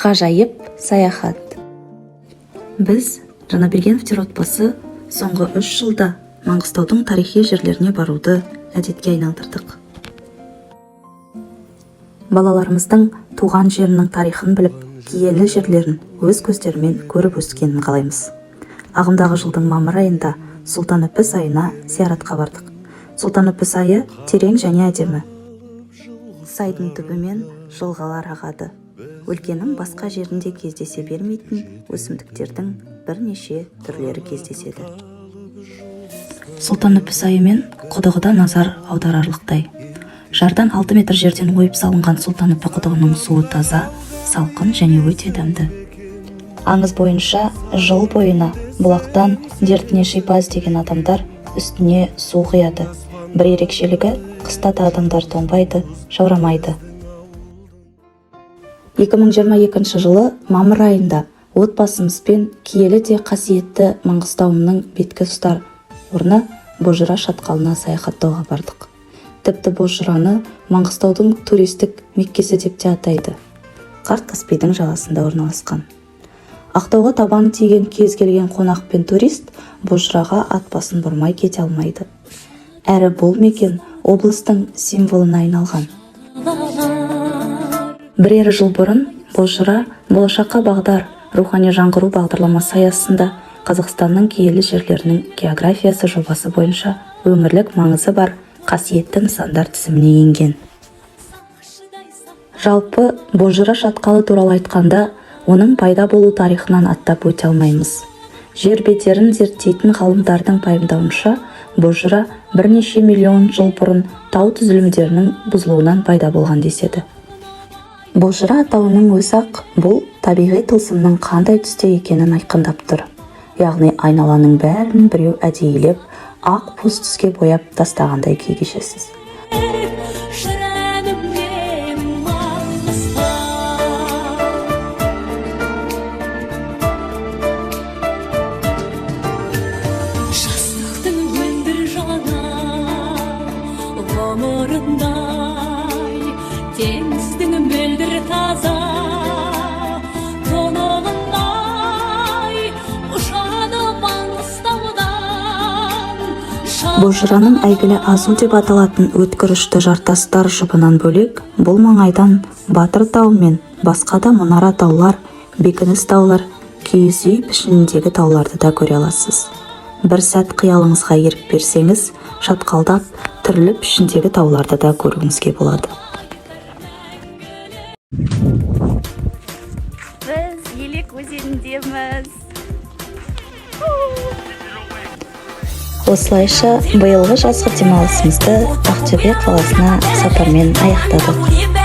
Ғажайып саяхат. Біз, Жанабергеновтер отбасы, соңғы 3 жылда Маңғыстаудың тарихи жерлеріне баруды әдетке айналдырдық. Балаларымыздың туған жерінің тарихын біліп, киелі жерлерін өз көздерімен көріп өскенін қалаймыз. Ағымдағы жылдың мамыр айында Сұлтан Үпі сайына зияратқа бардық. Сұлтан Үпі сайы терең және әдемі. Сайдың түбімен жылғалар ағады. Өлкенің басқа жерінде кездесе бермейтін өсімдіктердің бірнеше түрлері кездеседі. Сұлтан Үпі сайы мен құдығыда назар аударарлықтай. Жардан 6 метр жерден ойып салынған Сұлтан Үпі құдығының суы таза, салқын және өте дәмді. Аңыз бойынша жыл бойына бұлақтан дертіне шипа іздеген адамдар үстіне су құяды. Бір ерекшелігі, қыста да адамдар тоңбайды, жаурамайды. 2022 жылы мамыр айында отбасымызбен киелі де қасиетті Маңғыстауымның беткі ұстар орны Бозжыра шатқалына саяхаттауға бардық. Тіпті Бозжыраны Маңғыстаудың туристік меккесі деп те атайды. Қарт Каспийдің жағасында орналасқан. Ақтауға табаны тиген кез келген қонақ пен турист Бозжыраға ат басын бұрмай кете алмайды. Әрі бұл мекен облыстың символына айналған. Бірер жыл бұрын Бозжыра болашаққа бағдар рухани жаңғыру бағдарламасы аясында Қазақстанның киелі жерлерінің географиясы жобасы бойынша өңірлік маңызы бар қасиетті нысандар тізіміне енген. Жалпы Бозжыра шатқалы туралы айтқанда, оның пайда болу тарихынан аттап өте алмаймыз. Жер бедерін зерттейтін ғалымдардың пайымдауынша, Бозжыра бірнеше миллион жыл бұрын тау түзілімдерінің бұзылуынан пайда болған деседі. Бозжыра атауының өзі-ақ бұл табиғи тылсымның қандай түсте екенін айқындап тұр. Яғни айналаның бәрін біреу әдейілеп, ақ боз түске бояп тастағандай күй кешесіз. Бозжыраның әйгілі азу деп аталатын өткір ұшты жартастар жұбынан бөлек, бұл маңайдан Батыр тау мен басқа да мұнара таулар, бекініс таулар, киіз үй пішініндегі тауларды да көре аласыз. Бір сәт қиялыңызға ерік берсеңіз, шатқалдап түрлі пішіндегі тауларды да көруіңізге болады. Біз Елек өзеніндеміз. Осылайша биылғы жазғы демалысымызды Ақтөбе қаласына сапармен аяқтадық.